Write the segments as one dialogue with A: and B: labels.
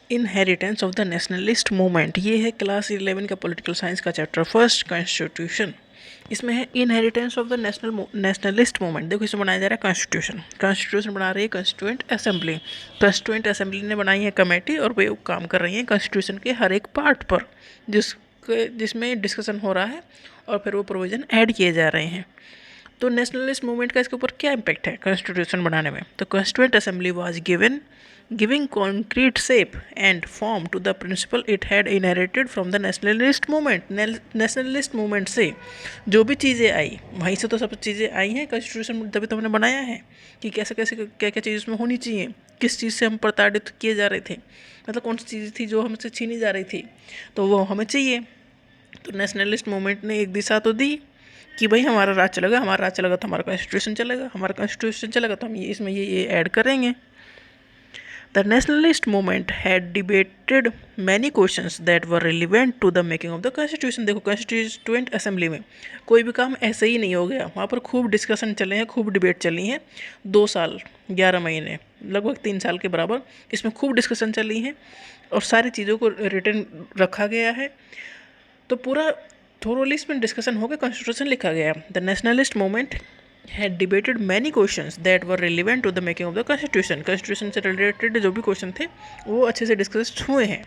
A: Inheritance of the nationalist movement, ये है class 11 का पॉलिटिकल साइंस का चैप्टर फर्स्ट, कॉन्स्टिट्यूशन। इसमें है inheritance of the nationalist movement. देखो इसमें बनाया जा रहा है कॉन्स्टिट्यूशन। कॉन्स्टिट्यूशन बना रही है कॉन्स्टिट्यूएंट असेंबली। कॉन्स्टिट्यूएंट असेंबली ने बनाई है कमेटी और वे काम कर रही है कॉन्स्टिट्यूशन के हर एक पार्ट पर जिसमें डिस्कशन हो रहा है और फिर वो प्रोविज़न ऐड किए जा रहे हैं। तो नेशनलिस्ट मूवमेंट का इसके ऊपर क्या इम्पैक्ट है कॉन्स्टिट्यूशन बनाने में? तो constituent assembly was giving concrete shape and form to the principle it had inherited from the nationalist movement. Nationalist movement से जो भी चीज़ें आई वहीं से तो सब चीज़ें आई हैं कॉन्स्टिट्यूशन, तभी तो हमने बनाया है कि कैसे कैसे क्या क्या चीज़ उसमें होनी चाहिए, किस चीज़ से हम प्रताड़ित किए जा रहे थे, मतलब कौन सी चीज़ थी जो हमसे छीनी जा रही थी, तो वो हमें चाहिए। तो नेशनलिस्ट मूवमेंट ने एक दिशा तो दी कि भाई हमारा राज चलेगा, हमारा राज चलेगा तो हमारा कॉन्स्टिट्यूशन चलेगा, हमारा कॉन्स्टिट्यूशन चलेगा तो हम ये इसमें ये ऐड करेंगे। The nationalist movement had debated many questions that were relevant to the making of the constitution. देखो कॉन्स्टिट्यूएंट असेंबली में कोई भी काम ऐसे ही नहीं हो गया, वहाँ पर खूब डिस्कशन चले हैं, खूब डिबेट चली हैं। 2 साल 11 महीने, लगभग 3 साल के बराबर इसमें खूब डिस्कशन चली हैं और सारी चीज़ों को रिटर्न रखा गया है। तो पूरा थोरोली इसमें डिस्कशन होकर कॉन्स्टिट्यूशन लिखा गया। The nationalist movement had debated many questions that were relevant to the making of the constitution. Constitution से रिलेटेड जो भी क्वेश्चन थे वो अच्छे से डिस्कस हुए हैं।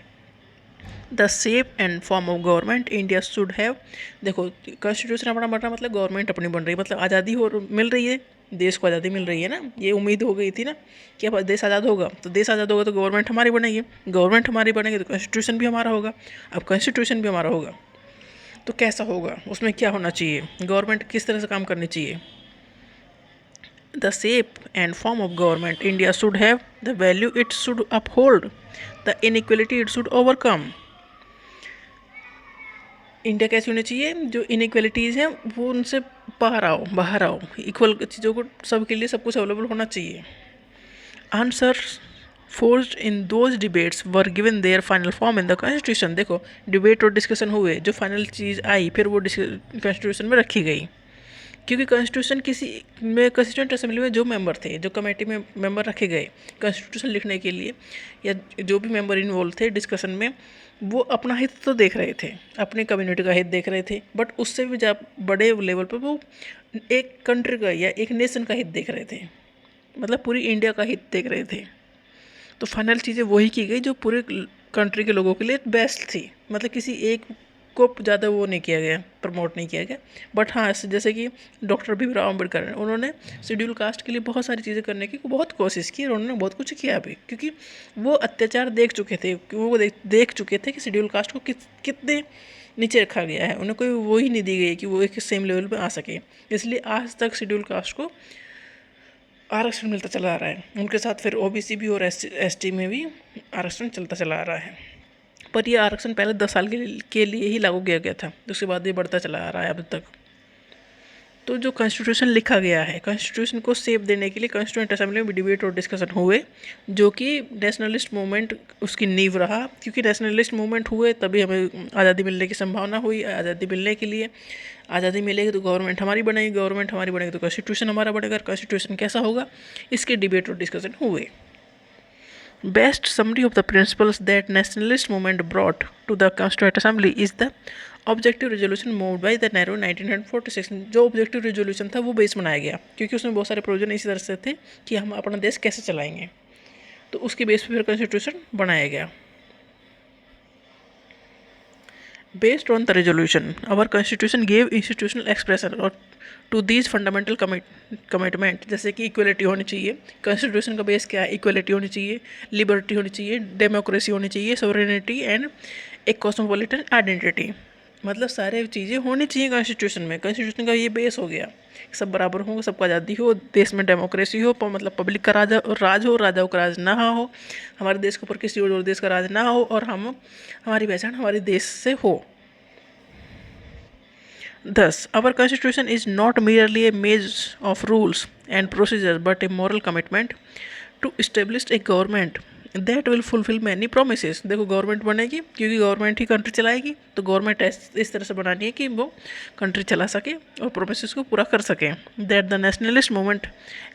A: The shape and form of government India should have. देखो कॉन्स्टिट्यूशन अपना बन रहा मतलब गवर्नमेंट अपनी बन रही है, मतलब आज़ादी हो मिल रही है, देश को आज़ादी मिल रही है ना। ये उम्मीद हो गई थी ना कि अब देश आज़ाद होगा, तो देश आज़ाद होगा तो गवर्नमेंट हमारी बनेगी, गवर्नमेंट हमारी बनेगी तो कॉन्स्टिट्यूशन भी हमारा होगा। अब कॉन्स्टिट्यूशन भी हमारा होगा तो कैसा होगा, उसमें क्या होना चाहिए, गवर्नमेंट किस तरह से काम करनी चाहिए। The shape and form of government India should have the value it should uphold, the inequality it should overcome. India कैसी होनी चाहिए, जो इनइक्वलिटीज़ हैं वो उनसे बाहर आओ, इक्वल चीज़ों को सबके लिए सब कुछ अवेलेबल होना चाहिए। Answers forced in those debates were given there final form in the constitution. देखो डिबेट और डिस्कशन हुए, जो फाइनल चीज़ आई फिर वो कॉन्स्टिट्यूशन में रखी गई। क्योंकि कॉन्स्टिट्यूशन किसी में कॉन्स्टिट्यूएंट असेंबली में जो मेंबर थे, जो कमेटी में मेंबर रखे गए कॉन्स्टिट्यूशन लिखने के लिए, या जो भी मेंबर इन्वॉल्व थे डिस्कशन में, वो अपना हित तो देख रहे थे, अपनी कम्युनिटी का हित देख रहे थे, बट उससे भी जब बड़े लेवल पर वो एक कंट्री का या एक नेशन का हित देख रहे थे, मतलब पूरी इंडिया का हित देख रहे थे। तो फाइनल चीज़ें वही की गई जो पूरे कंट्री के लोगों के लिए बेस्ट थी, मतलब किसी एक को ज़्यादा वो नहीं किया गया, प्रमोट नहीं किया गया। बट हाँ, जैसे कि डॉक्टर भीमराव अम्बेडकर, उन्होंने शेड्यूल कास्ट के लिए बहुत सारी चीज़ें करने की बहुत कोशिश की और उन्होंने बहुत कुछ किया भी, क्योंकि वो अत्याचार देख चुके थे, वो देख चुके थे कि शेड्यूल कास्ट को कितने नीचे रखा गया है, उन्हें कोई वो ही नहीं दी गई कि वो एक सेम लेवल पर आ सके। इसलिए आज तक शेड्यूल कास्ट को आरक्षण मिलता चला आ रहा है, उनके साथ फिर ओबीसी भी और एसटी में भी आरक्षण चलता चला आ रहा है। पर ये आरक्षण पहले 10 साल के लिए ही लागू किया गया था, उसके बाद ये बढ़ता चला आ रहा है अब तक। तो जो कॉन्स्टिट्यूशन लिखा गया है, कॉन्स्टिट्यूशन को शेप देने के लिए कॉन्स्टिट्यूएंट असेंबली में डिबेट और डिस्कशन हुए, जो कि नेशनलिस्ट मूवमेंट उसकी नींव रहा। क्योंकि नेशनलिस्ट मूवमेंट हुए तभी हमें आज़ादी मिलने की संभावना हुई। आज़ादी मिलने के लिए, आज़ादी मिलेगी तो गवर्नमेंट हमारी बनेगी, गवर्नमेंट हमारी बनेगी तो कॉन्स्टिट्यूशन हमारा बनेगा, कॉन्स्टिट्यूशन कैसा होगा इसके डिबेट और डिस्कशन हुए। Best summary of the principles that nationalist movement brought to the Constituent Assembly is the objective resolution moved by the Nehru 1946। जो ऑब्जेक्टिव रेजोल्यूशन था वो बेस बनाया गया, क्योंकि उसमें बहुत सारे प्रोविजन इसी तरह से थे कि हम अपना देश कैसे चलाएंगे, तो उसके बेस पे फिर कॉन्स्टिट्यूशन बनाया गया। Based on the resolution, our constitution gave institutional expression और to these fundamental commitment, जैसे कि इक्वलिटी होनी चाहिए। कॉन्स्टिट्यूशन का बेस क्या है, इक्वलिटी होनी चाहिए, लिबर्टी होनी चाहिए, डेमोक्रेसी होनी चाहिए, सोवरेनिटी एंड एक कॉस्मोपॉलिटन आइडेंटिटी, मतलब सारे चीज़ें होनी चाहिए कॉन्स्टिट्यूशन में। कॉन्स्टिट्यूशन का ये बेस हो गया, सब बराबर हो, सबको आज़ादी हो, देश में डेमोक्रेसी हो, मतलब पब्लिक का राज हो, राजाओं का राज ना हो, हमारे देश के ऊपर किसी और देश का राज ना हो, और हमारी पहचान हमारे देश से हो। Thus, our constitution is not merely a maze of rules and procedures but a moral commitment to establish a government that will fulfill many promises। देखो गवर्नमेंट बनेगी क्योंकि गवर्नमेंट ही कंट्री चलाएगी, तो गवर्नमेंट इस तरह से बनानी है कि वो कंट्री चला सके और प्रोमिसेस को पूरा कर सके। That the nationalist movement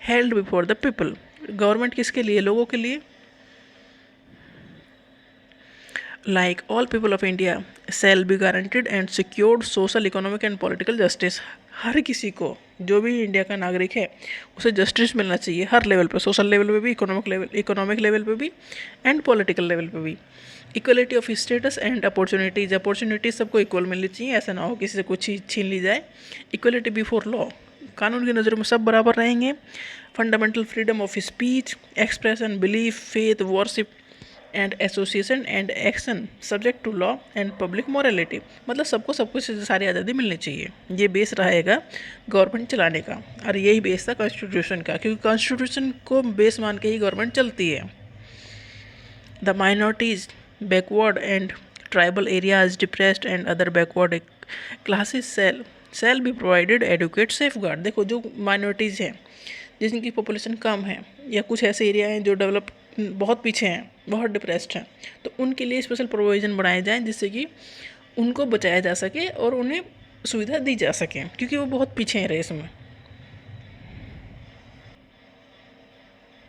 A: held before the people. Government किसके लिए, लोगों के लिए। like all people of India shall be guaranteed and secured social, economic and political justice. हर किसी को, जो भी इंडिया का नागरिक है, उसे जस्टिस मिलना चाहिए हर लेवल पे, सोशल लेवल पे भी, इकोनॉमिक लेवल पे भी एंड पॉलिटिकल लेवल पे भी. Equality of status and opportunities सबको इक्वल मिलनी चाहिए, ऐसा ना हो किसी से कुछ चीज़ छीन ली जाए. इक्वलिटी बिफोर लॉ, कानून की नज़रों में सब बराबर रहेंगे. Fundamental freedom of speech, expression, belief, faith, worship and association and action subject to law and public morality. मतलब सबको सब कुछ सारी आज़ादी मिलनी चाहिए. ये बेस रहेगा गवर्नमेंट चलाने का, और यही बेस था कॉन्स्टिट्यूशन का, क्योंकि कॉन्स्टिट्यूशन को बेस मान के ही गवर्नमेंट चलती है. The minorities, backward and tribal areas, depressed and other backward classes shall be provided adequate safeguard. देखो जो माइनॉरिटीज़ हैं, जिनकी पॉपुलेशन कम है, या कुछ ऐसे एरिया हैं जो डेवलप बहुत पीछे हैं, बहुत डिप्रेस्ड हैं, तो उनके लिए स्पेशल प्रोविज़न बनाए जाएँ जिससे कि उनको बचाया जा सके और उन्हें सुविधा दी जा सके, क्योंकि वो बहुत पीछे हैं रेस में.